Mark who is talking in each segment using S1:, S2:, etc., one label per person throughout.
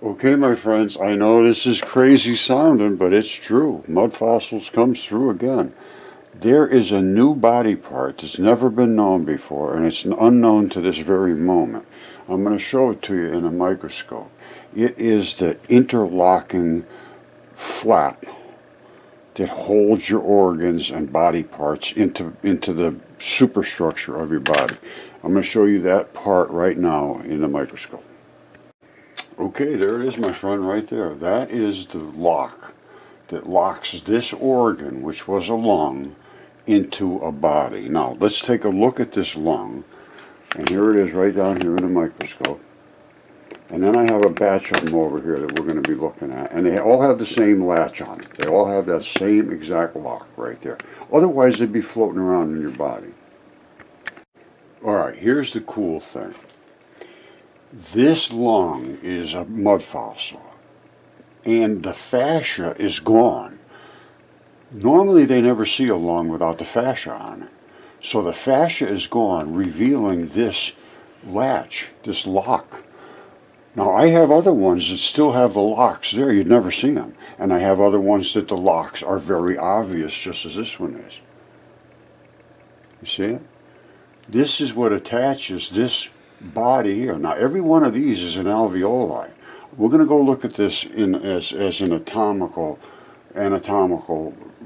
S1: Okay, my friends, I know this is crazy sounding, but it's true. Mudfossils comes through again. There is a new body part that's never been known before, and it's unknown to this very moment. I'm going to show it to you in a microscope. It is the interlocking flap that holds your organs and body parts into the superstructure of your body. I'm going to show you that part right now in the microscope. Okay, there it is, my friend, right there. That is the lock that locks this organ, which was a lung, into a body. Now, let's take a look at this lung. And here it is right down here in the microscope. And then I have a batch of them over here that we're going to be looking at. And they all have the same latch on it. They all have that same exact lock right there. Otherwise, they'd be floating around in your body. All right, here's the cool thing. This lung is a mudfossil, and the fascia is gone. Normally they never see a lung without the fascia on it. So the fascia is gone, revealing this latch, this lock. Now I have other ones that still have the locks there, you'd never see them. And I have other ones that the locks are very obvious, just as this one is. You see it? This is what attaches this body here. Now every one of these is an alveoli. We're going to go look at this as an anatomical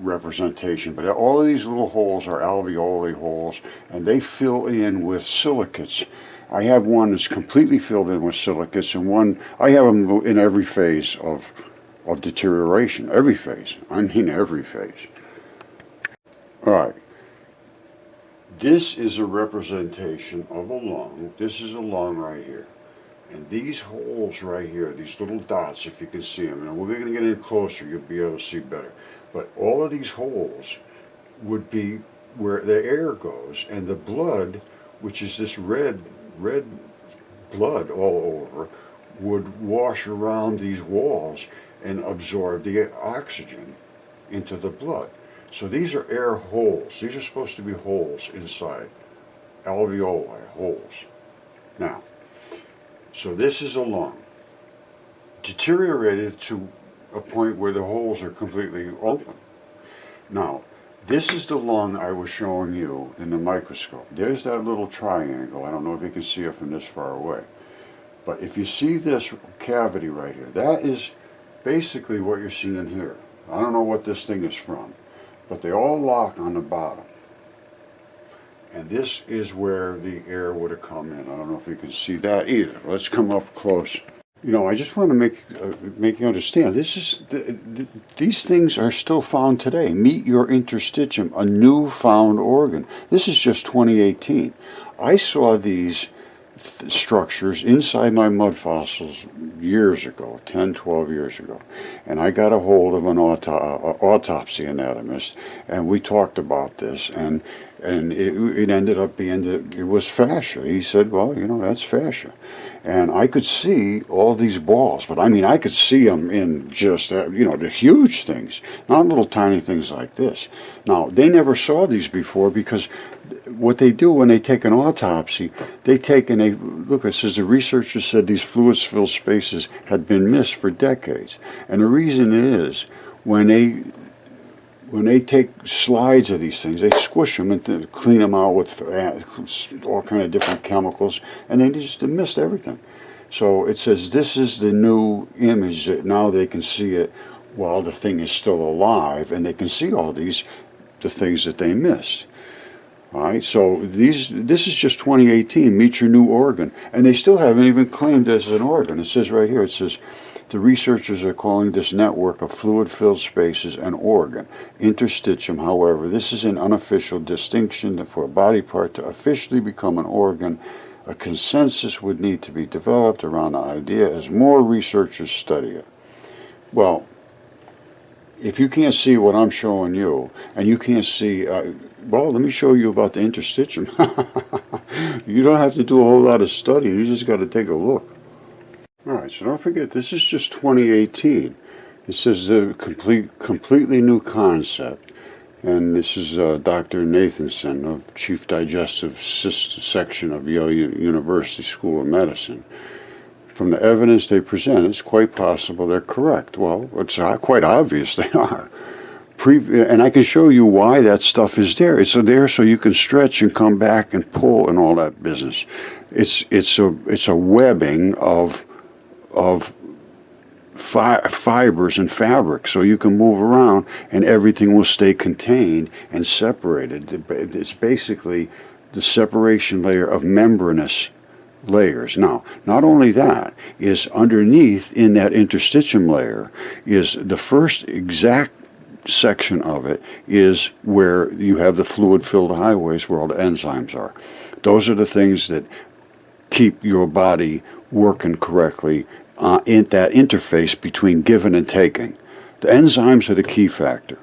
S1: representation, but all of these little holes are alveoli holes, and they fill in with silicates. I have one that's completely filled in with silicates, and one I have them in every phase of deterioration. Every phase. I mean every phase. All right. This is a representation of a lung. This is a lung right here. And these holes right here, these little dots, if you can see them, and we're going to get in closer, you'll be able to see better. But all of these holes would be where the air goes, and the blood, which is this red blood all over, would wash around these walls and absorb the oxygen into the blood. So these are air holes. These are supposed to be holes inside, alveoli, holes. Now, so this is a lung, deteriorated to a point where the holes are completely open. Now, this is the lung I was showing you in the microscope. There's that little triangle. I don't know if you can see it from this far away. But if you see this cavity right here, that is basically what you're seeing here. I don't know what this thing is from, but they all lock on the bottom. And this is where the air would have come in. I don't know if you can see that either. Let's come up close. You know, I just want to make you understand. These things are still found today. Meet your interstitium, a newfound organ. This is just 2018. I saw these structures inside my mudfossils years ago, 10, 12 years ago. And I got a hold of an autopsy anatomist, and we talked about this, and it ended up being that it was fascia. He said, well, you know, that's fascia. And I could see all these balls, but I mean, I could see them in just, you know, the huge things, not little tiny things like this. Now, they never saw these before, because what they do when they take an autopsy, they take and they, look, it says the researchers said these fluid-filled spaces had been missed for decades. And the reason is, when they take slides of these things, they squish them and clean them out with all kind of different chemicals, and they just missed everything. So it says this is the new image that now they can see it while the thing is still alive, and they can see all the things that they missed. All right, so this is just 2018. Meet your new organ, and they still haven't even claimed this as an organ. It says right here. It says, the researchers are calling this network of fluid-filled spaces an organ. Interstitium, however, this is an unofficial distinction that for a body part to officially become an organ, a consensus would need to be developed around the idea as more researchers study it. Well, if you can't see what I'm showing you, and you can't see, well, let me show you about the interstitium. You don't have to do a whole lot of study. You just got to take a look. All right, so don't forget, this is just 2018. It says the completely new concept, and this is Dr. Nathanson of Chief Digestive Section of Yale University School of Medicine. from the evidence they present, it's quite possible they're correct. Well, it's quite obvious they are. And I can show you why that stuff is there. It's there so you can stretch and come back and pull and all that business. It's a webbing of fibers and fabric, so you can move around and everything will stay contained and separated. It's basically the separation layer of membranous layers. Now, not only that, is underneath in that interstitium layer is the first exact section of it is where you have the fluid-filled highways where all the enzymes are. Those are the things that keep your body working correctly in that interface between giving and taking. The enzymes are the key factor.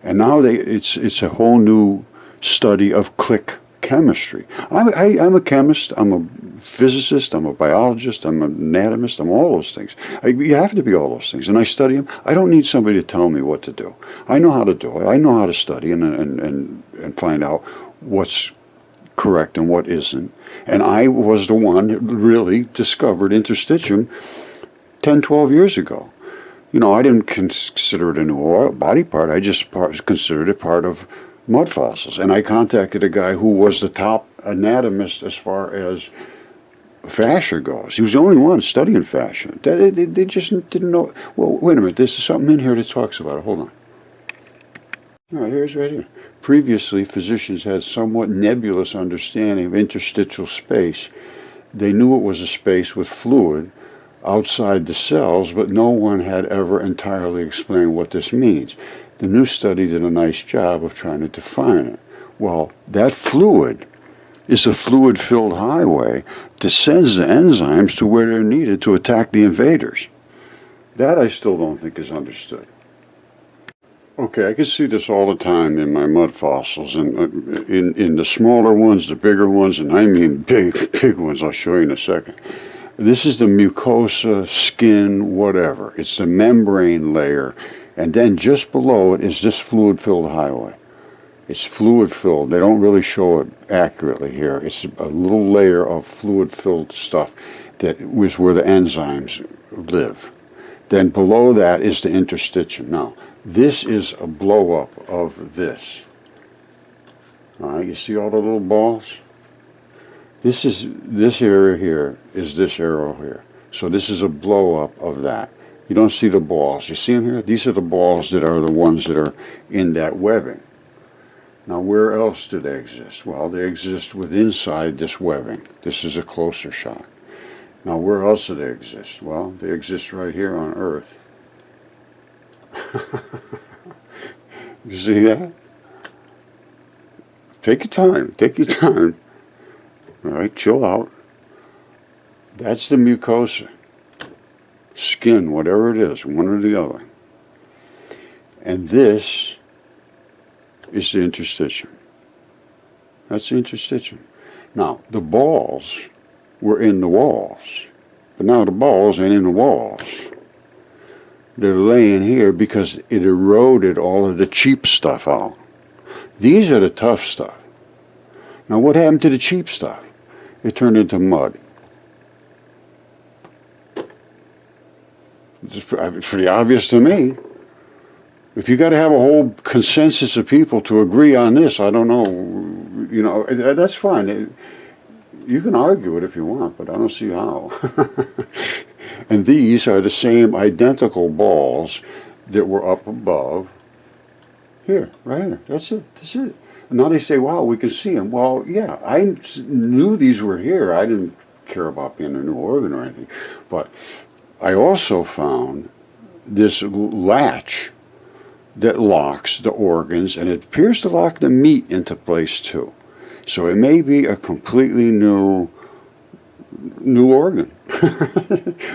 S1: And now it's a whole new study of click chemistry. I'm a chemist, I'm a physicist, I'm a biologist, I'm an anatomist, I'm all those things. You have to be all those things, and I study them. I don't need somebody to tell me what to do. I know how to do it. I know how to study and find out what's correct and what isn't. And I was the one that really discovered interstitium 10, 12 years ago. You know, I didn't consider it a new body part. I just considered it part of mud fossils. And I contacted a guy who was the top anatomist as far as fascia goes. He was the only one studying fascia. They just didn't know. Well, wait a minute. There's something in here that talks about it. Hold on. All right, here's right here. Previously, physicians had somewhat nebulous understanding of interstitial space. They knew it was a space with fluid outside the cells, but no one had ever entirely explained what this means. The new study did a nice job of trying to define it. Well, that fluid is a fluid-filled highway that sends the enzymes to where they're needed to attack the invaders. That I still don't think is understood. Okay, I can see this all the time in my mud fossils, and in the smaller ones, the bigger ones, and I mean big ones. I'll show you in a second. This is the mucosa, skin, whatever. It's the membrane layer, and then just below it is this fluid-filled highway. It's fluid-filled. They don't really show it accurately here. It's a little layer of fluid-filled stuff that was where the enzymes live. Then below that is the interstitium. Now, this is a blow-up of this. All right, you see all the little balls? This area here is this arrow here. So this is a blow-up of that. You don't see the balls. You see them here? These are the balls that are the ones that are in that webbing. Now, where else do they exist? Well, they exist within inside this webbing. This is a closer shot. Now, where else do they exist? Well, they exist right here on Earth. You see that? Take your time. Take your time. All right, chill out. That's the mucosa. Skin, whatever it is, one or the other. And this is the interstitium. That's the interstitium. Now, the balls were in the walls, but now the balls ain't in the walls. They're laying here because it eroded all of the cheap stuff out. These are the tough stuff. Now, what happened to the cheap stuff? It turned into mud. It's pretty obvious to me. If you got to have a whole consensus of people to agree on this, I don't know, you know, that's fine. You can argue it if you want, but I don't see how. And these are the same identical balls that were up above here, right here. That's it. That's it. And now they say, wow, we can see them. Well, yeah, I knew these were here. I didn't care about being a new organ or anything. But I also found this latch that locks the organs, and it appears to lock the meat into place too. So it may be a completely new organ,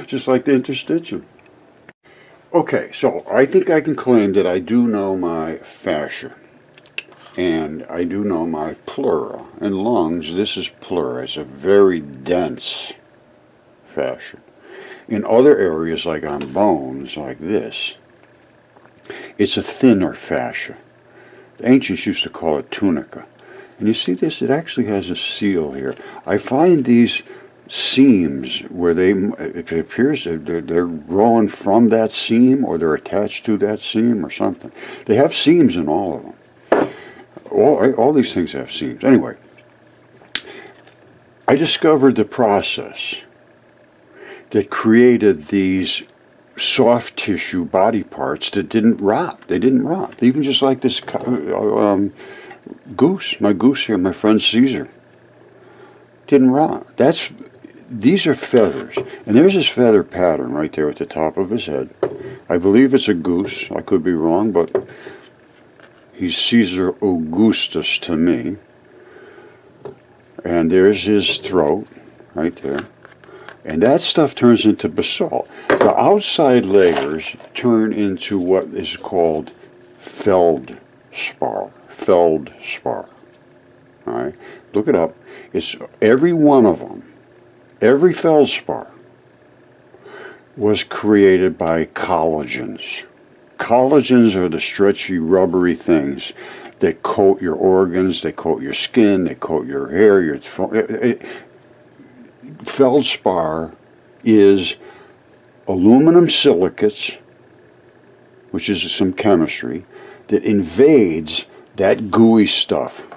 S1: just like the interstitium. Okay, so I think I can claim that I do know my fascia, and I do know my pleura. In lungs, this is pleura. It's a very dense fascia. In other areas, like on bones, like this, it's a thinner fascia. The ancients used to call it tunica. And you see this? It actually has a seal here. I find these seams where it appears they're growing from that seam, or they're attached to that seam or something. They have seams in all of them. All these things have seams. Anyway, I discovered the process that created these soft tissue body parts that didn't rot. They didn't rot. Even just like this goose, my goose here, my friend Caesar, didn't rot. These are feathers, and there's his feather pattern right there at the top of his head. I believe it's a goose. I could be wrong, but he's Caesar Augustus to me. And there's his throat right there. And that stuff turns into basalt. The outside layers turn into what is called feldspar. Feldspar. All right, look it up. It's every one of them. Every feldspar was created by collagens. Collagens are the stretchy, rubbery things that coat your organs, they coat your skin, they coat your hair. Feldspar is aluminum silicates, which is some chemistry, that invades that gooey stuff,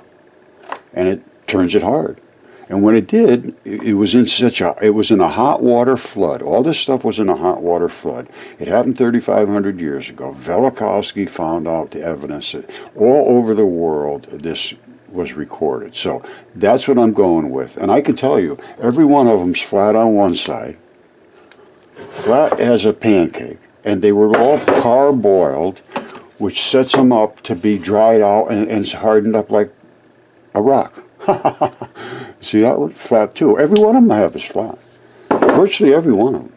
S1: and it turns it hard. And when it did, it was in a hot water flood. All this stuff was in a hot water flood. It happened 3,500 years ago. Velikovsky found out the evidence that all over the world this was recorded. So that's what I'm going with. And I can tell you, every one of them's flat on one side, flat as a pancake, and they were all parboiled, which sets them up to be dried out and hardened up like a rock. See that one? Flat too. Every one of them I have is flat. Virtually every one of them.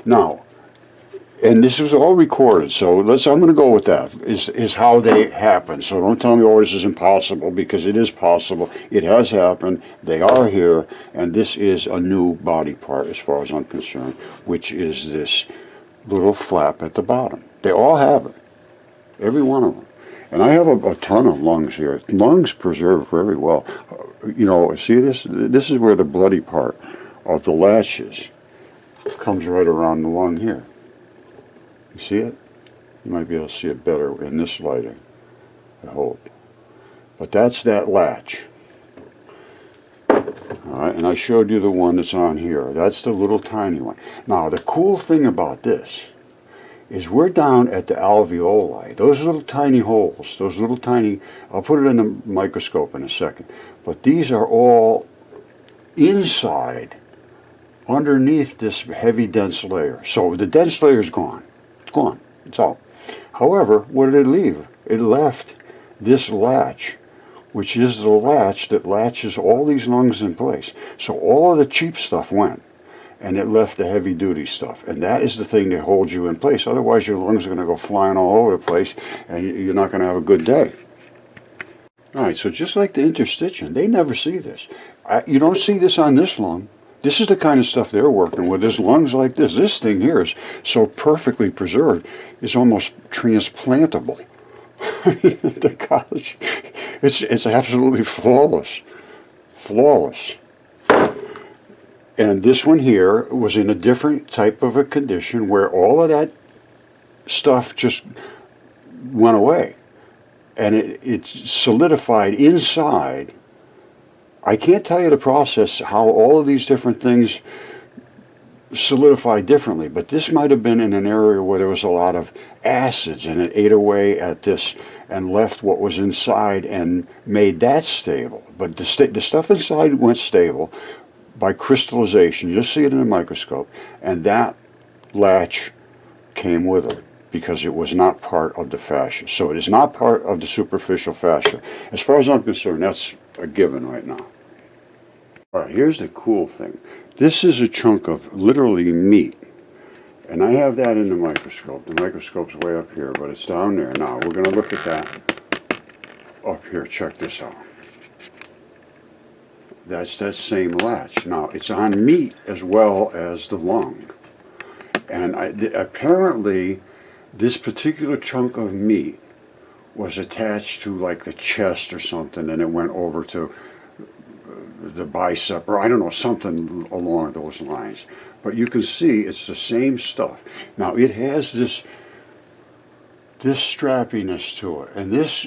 S1: Now, and this was all recorded, so I'm going to go with that, is how they happen. So don't tell me, oh, this is impossible, because it is possible. It has happened. They are here, and this is a new body part as far as I'm concerned, which is this little flap at the bottom. They all have it. Every one of them. And I have a ton of lungs here. Lungs preserve very well. You know, see this? This is where the bloody part of the latches comes right around the lung here. You see it? You might be able to see it better in this lighting, I hope. But that's that latch. All right, and I showed you the one that's on here. That's the little tiny one. Now, the cool thing about this is we're down at the alveoli. Those little tiny holes, those little tiny, I'll put it in the microscope in a second, but these are all inside, underneath this heavy dense layer. So the dense layer is gone. It's gone. It's out. However, what did it leave? It left this latch, which is the latch that latches all these lungs in place. So all of the cheap stuff went, and it left the heavy duty stuff. And that is the thing that holds you in place. Otherwise your lungs are going to go flying all over the place, and you're not going to have a good day. All right, so just like the interstitium, they never see this. You don't see this on this lung. This is the kind of stuff they're working with. There's lungs like this. This thing here is so perfectly preserved, it's almost transplantable. The college, it's absolutely flawless. Flawless. And this one here was in a different type of a condition where all of that stuff just went away. And it solidified inside. I can't tell you the process, how all of these different things solidified differently, but this might have been in an area where there was a lot of acids, and it ate away at this and left what was inside and made that stable. But the stuff inside went stable by crystallization. You'll see it in a microscope, and that latch came with it because it was not part of the fascia. So it is not part of the superficial fascia. As far as I'm concerned, that's a given right now. All right, here's the cool thing. This is a chunk of literally meat, and I have that in the microscope. The microscope's way up here, but it's down there. Now we're going to look at that up here. Check this out. That's that same latch. Now, it's on meat as well as the lung. And apparently, this particular chunk of meat was attached to like the chest or something, and it went over to the bicep, or I don't know, something along those lines. But you can see it's the same stuff. Now it has this strappiness to it, and this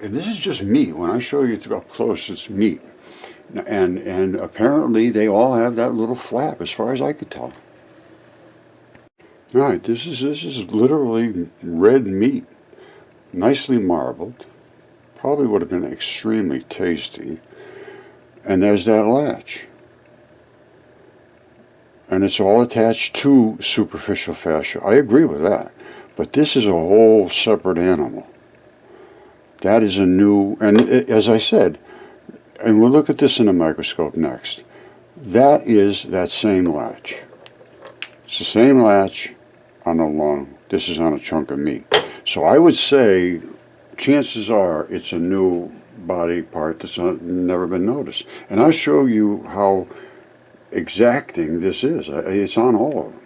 S1: is just meat. When I show you up close, it's meat, and apparently they all have that little flap, as far as I could tell. All right, this is literally red meat, nicely marbled. Probably would have been extremely tasty. And there's that latch. And it's all attached to superficial fascia. I agree with that. But this is a whole separate animal. That is a new, and as I said, and we'll look at this in a microscope next, that is that same latch. It's the same latch on a lung. This is on a chunk of meat. So I would say, chances are, it's a new body part that's never been noticed. And I'll show you how exacting this is. It's on all of them.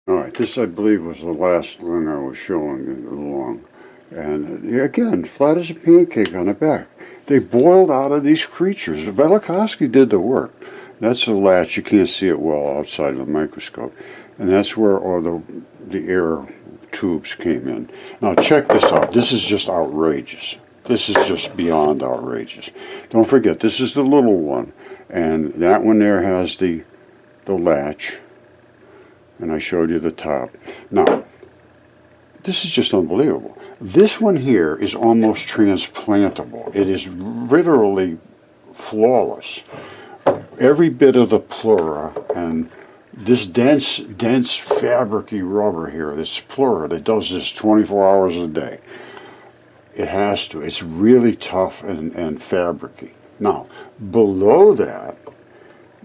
S1: All right, this I believe was the last lung I was showing along. And again, flat as a pancake on the back. They boiled out of these creatures. Velikovsky did the work. That's the latch. You can't see it well outside of the microscope. And that's where all the air tubes came in. Now check this out. This is just outrageous. This is just beyond outrageous. Don't forget, this is the little one. And that one there has the latch. And I showed you the top. Now, this is just unbelievable. This one here is almost transplantable. It is literally flawless. Every bit of the pleura and this dense fabricy rubber here, this pleura that does this 24 hours a day, it has to. It's really tough and fabricy. Now, below that,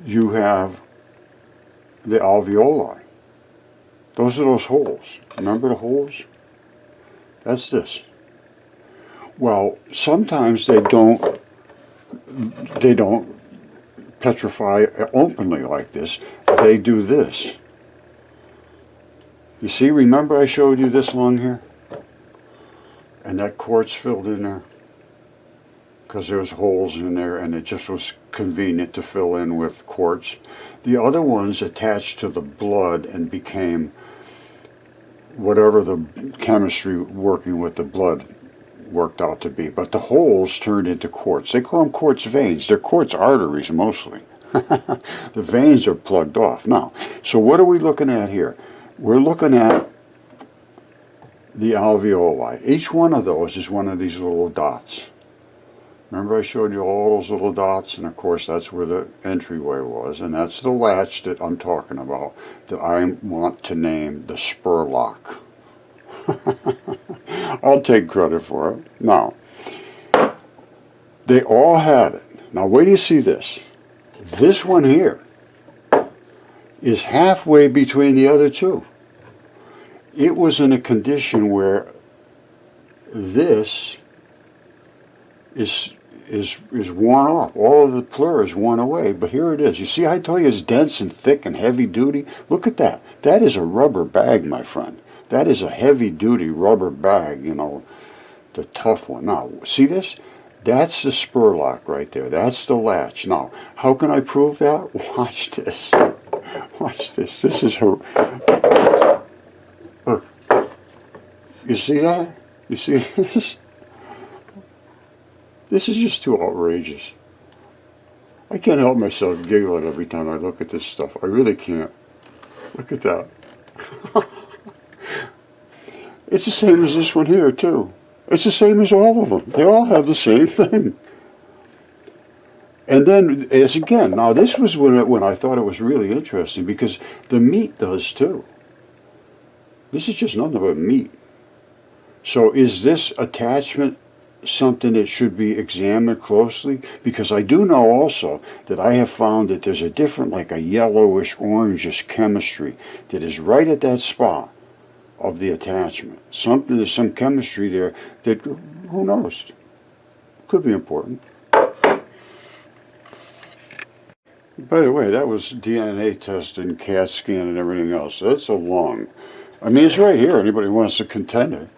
S1: you have the alveoli. Those are those holes. Remember the holes? That's this. Well, sometimes they don't petrify openly like this. They do this. You see, remember I showed you this lung here? And that quartz filled in there? Because there was holes in there and it just was convenient to fill in with quartz. The other ones attached to the blood and became whatever the chemistry working with the blood worked out to be. But the holes turned into quartz. They call them quartz veins. They're quartz arteries mostly. The veins are plugged off. Now, so what are we looking at here? We're looking at the alveoli. Each one of those is one of these little dots. Remember I showed you all those little dots? And of course that's where the entryway was. And that's the latch that I'm talking about, that I want to name the Spurrlock. I'll take credit for it. Now, they all had it. Now wait till you see this. This one here is halfway between the other two. It was in a condition where this is worn off. All of the pleura is worn away, but here it is. You see, I told you it's dense and thick and heavy duty. Look at that. That is a rubber bag, my friend. That is a heavy duty rubber bag, you know, the tough one. Now, see this? That's the Spurrlock right there. That's the latch. Now, how can I prove that? Watch this. Watch this. This is her. Look. You see that? You see this? This is just too outrageous. I can't help myself giggling every time I look at this stuff. I really can't. Look at that. It's the same as this one here, too. It's the same as all of them. They all have the same thing. And then, as again, now this was when I thought it was really interesting, because the meat does too. This is just nothing but meat. So is this attachment something that should be examined closely? Because I do know also that I have found that there's a different, like a yellowish, orangish chemistry that is right at that spot of the attachment. There's some chemistry there that, who knows, could be important. By the way, that was DNA test and CAT scan and everything else. That's a lung. I mean, it's right here. Anybody wants to contend it.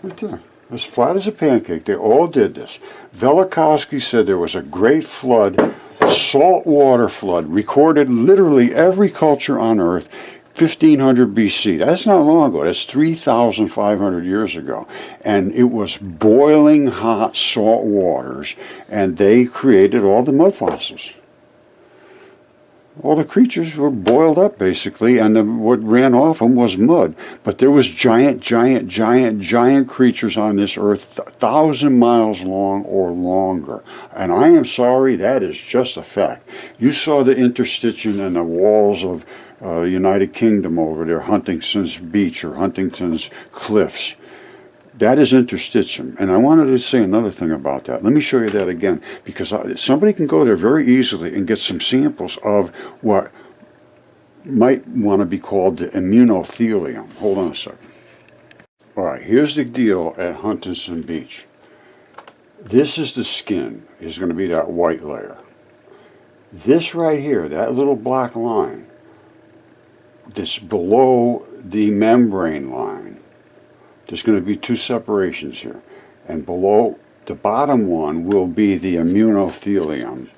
S1: Right there. as flat as a pancake. They all did this. Velikovsky said there was a great flood, saltwater flood, recorded literally every culture on Earth, 1500 BC. That's not long ago. That's 3,500 years ago. And it was boiling hot salt waters, and they created all the mud fossils. All the creatures were boiled up, basically, and what ran off them was mud. But there was giant creatures on this earth, 1,000 miles long or longer. And I am sorry, that is just a fact. You saw the interstitium and the walls of United Kingdom over there, Huntington's Beach or Huntington's Cliffs. That is interstitium. And I wanted to say another thing about that. Let me show you that again, because somebody can go there very easily and get some samples of what might want to be called the immunothelium. Hold on a second. All right, here's the deal at Huntington Beach. This is the skin, is going to be that white layer. This right here, that little black line, this below the membrane line, there's going to be two separations here. And below the bottom one will be the immunothelium,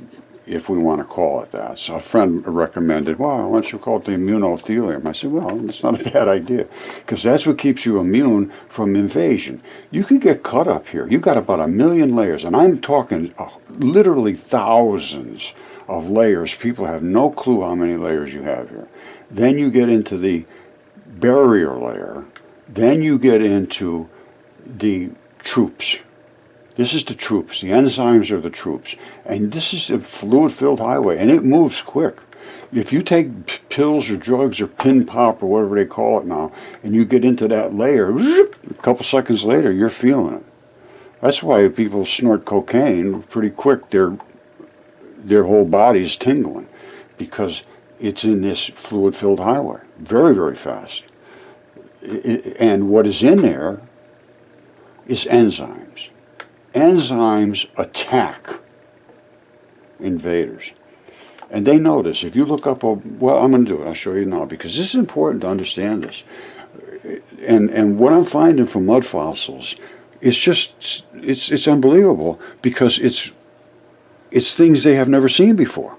S1: if we want to call it that. So a friend recommended, well, why don't you call it the immunothelium? I said, well, that's not a bad idea, because that's what keeps you immune from invasion. You could get cut up here. You got about 1 million layers, and I'm talking literally thousands of layers. People have no clue how many layers you have here. Then you get into the barrier layer. Then you get into the troops. This is the troops. The enzymes are the troops. And this is a fluid-filled highway, and it moves quick. If you take pills or drugs or pin pop or whatever they call it now, and you get into that layer, a couple seconds later, you're feeling it. That's why people snort cocaine pretty quick. Their whole body's tingling, because it's in this fluid-filled highway. Very, very fast. And what is in there is enzymes. Enzymes attack invaders. And they notice, if you look up, well, I'm going to do it, I'll show you now, because this is important to understand this. And what I'm finding from mud fossils is just, it's unbelievable, because it's things they have never seen before.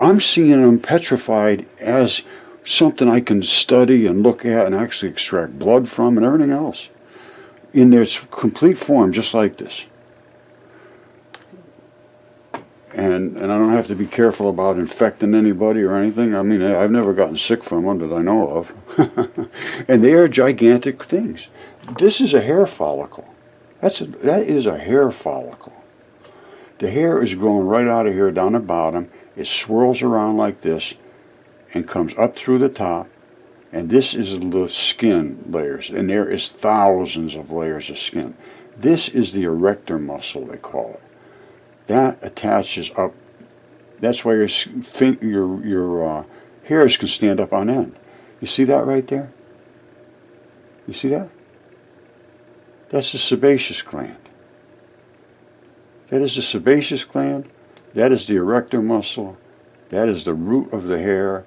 S1: I'm seeing them petrified as something I can study and look at and actually extract blood from and everything else in their complete form, just like this. And I don't have to be careful about infecting anybody or anything. I mean, I've never gotten sick from them that I know of. And they are gigantic things. This is a hair follicle. That is a hair follicle. The hair is growing right out of here down the bottom. It swirls around like this and comes up through the top, and this is the skin layers, and there is thousands of layers of skin. This is the erector muscle, they call it. That attaches up. That's why your hairs can stand up on end. You see that right there? You see that? That's the sebaceous gland. That is the sebaceous gland. That is the erector muscle. That is the root of the hair.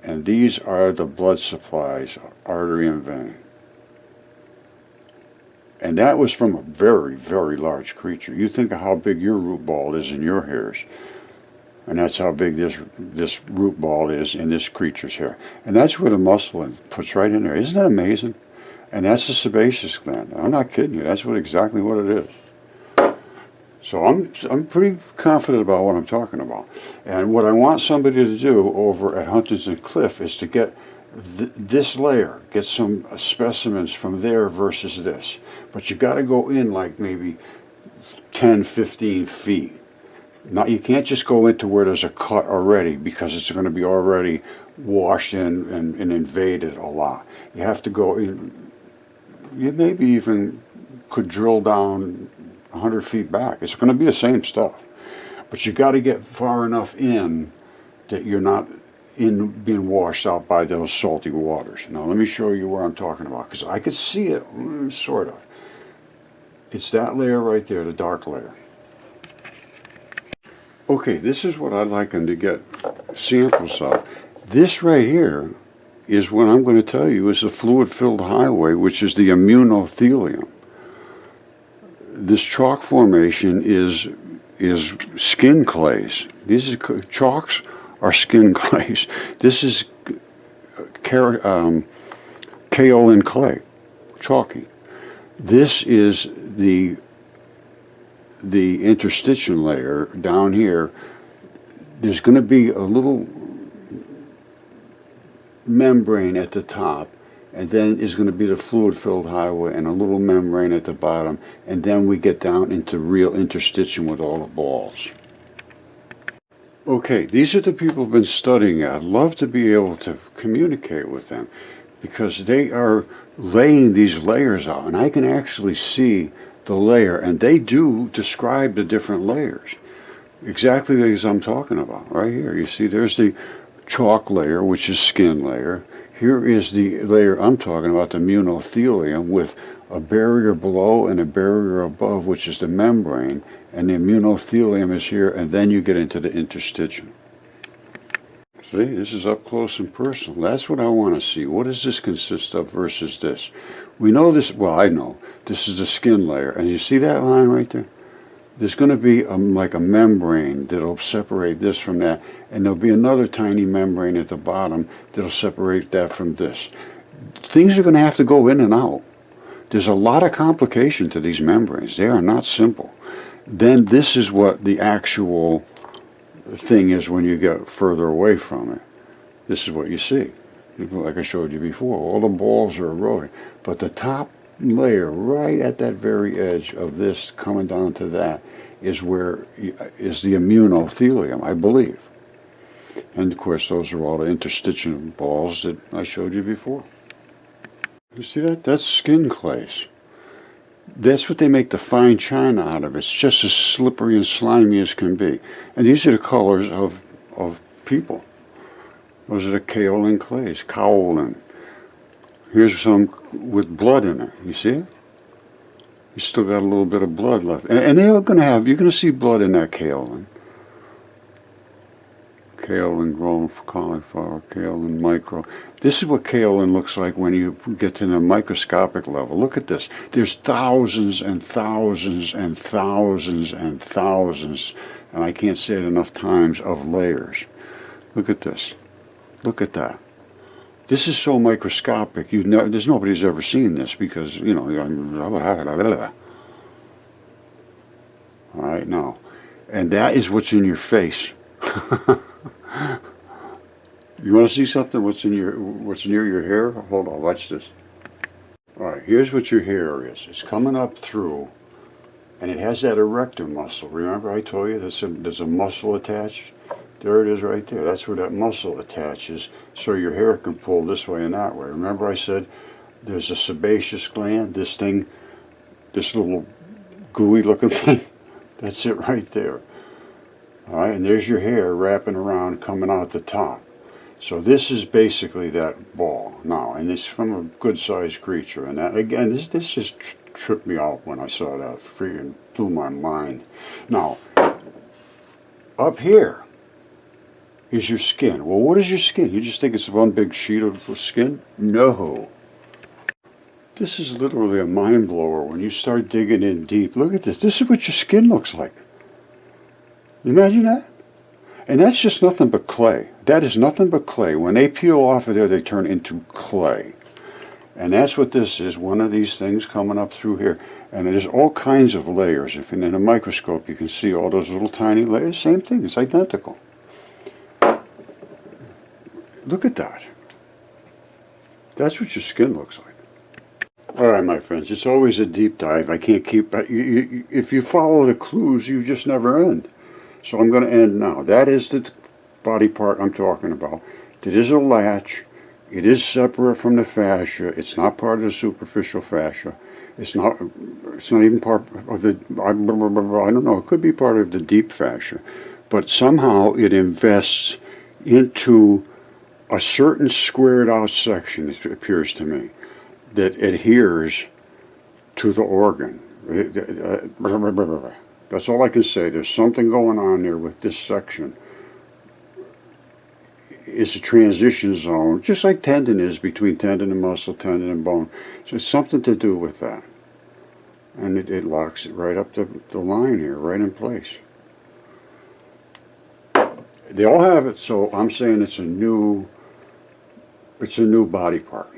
S1: And these are the blood supplies, artery and vein. And that was from a very, very large creature. You think of how big your root ball is in your hairs. And that's how big this root ball is in this creature's hair. And that's where the muscle puts right in there. Isn't that amazing? And that's the sebaceous gland. I'm not kidding you. That's exactly what it is. So I'm pretty confident about what I'm talking about. And what I want somebody to do over at Huntington Cliff is to get this layer, get some specimens from there versus this. But you got to go in like maybe 10, 15 feet. Now, you can't just go into where there's a cut already, because it's going to be already washed in and invaded a lot. You have to go in. You maybe even could drill down 100 feet back. It's going to be the same stuff. But you got to get far enough in that you're not being washed out by those salty waters. Now let me show you where I'm talking about, because I could see it, sort of. It's that layer right there, the dark layer. Okay, this is what I'd like them to get samples of. This right here is what I'm going to tell you is the fluid-filled highway, which is the immunothelium. this chalk formation is skin clays. These chalks are skin clays. This is kaolin clay, chalky. This is the interstitial layer down here. There's going to be a little membrane at the top, and then is going to be the fluid-filled highway and a little membrane at the bottom, and then we get down into real interstitium with all the balls. Okay, these are the people who've been studying it. I'd love to be able to communicate with them because they are laying these layers out, and I can actually see the layer, and they do describe the different layers. Exactly as I'm talking about right here. You see there's the chalk layer, which is skin layer. Here is the layer I'm talking about, the Immunothelium, with a barrier below and a barrier above, which is the membrane, and the Immunothelium is here, and then you get into the interstitium. See, this is up close and personal. That's what I want to see. What does this consist of versus this? We know this, well, I know. This is the skin layer, and you see that line right there? There's going to be like a membrane that'll separate this from that, and there'll be another tiny membrane at the bottom that'll separate that from this. Things are going to have to go in and out. There's a lot of complication to these membranes. They are not simple. Then this is what the actual thing is when you get further away from it. This is what you see. Like I showed you before, all the balls are eroding. But the top layer right at that very edge of this coming down to that is where is the Immunothelium, I believe. And of course those are all the interstitial balls that I showed you before. You see that? That's skin clays. That's what they make the fine china out of. It's just as slippery and slimy as can be. And these are the colors of people. Those are the kaolin clays, kaolin. Here's some with blood in it. You see it? You still got a little bit of blood left. And they're going to have, you're going to see blood in that kaolin. Kaolin growing for cauliflower, kaolin micro. This is what kaolin looks like when you get to the microscopic level. Look at this. There's thousands and thousands and thousands and thousands, and I can't say it enough times, of layers. Look at this. Look at that. This is so microscopic. There's nobody's ever seen this because, you know, all right, now. And that is what's in your face. You want to see something? What's near your hair? Hold on, watch this. All right, here's what your hair is. It's coming up through, and it has that erector muscle. Remember I told you there's a muscle attached? There it is right there. That's where that muscle attaches, so your hair can pull this way and that way. Remember I said there's a sebaceous gland, this thing, this little gooey looking thing? That's it right there. All right, and there's your hair wrapping around, coming out the top. So this is basically that ball now, and it's from a good-sized creature. And that, again, this just tripped me out when I saw that. Freaking blew my mind. Now, up here is your skin. Well, what is your skin? You just think it's one big sheet of skin? No. This is literally a mind blower when you start digging in deep. Look at this. This is what your skin looks like. Imagine that. And that's just nothing but clay. That is nothing but clay. When they peel off of there, they turn into clay. And that's what this is, one of these things coming up through here. And there's all kinds of layers. If in a microscope you can see all those little tiny layers, same thing, it's identical. Look at that. That's what your skin looks like. All right, my friends, it's always a deep dive. I can't keep, if you follow the clues, you just never end. So I'm going to end now. That is the body part I'm talking about. It is a latch. It is separate from the fascia. It's not part of the superficial fascia. It's not even part of the, I don't know, it could be part of the deep fascia. But somehow it invests into a certain squared out section, it appears to me, that adheres to the organ. That's all I can say. There's something going on there with this section. It's a transition zone, just like tendon is between tendon and muscle, tendon and bone. So it's something to do with that. and it locks it right up the line here, right in place. They all have it, so I'm saying it's a new body part.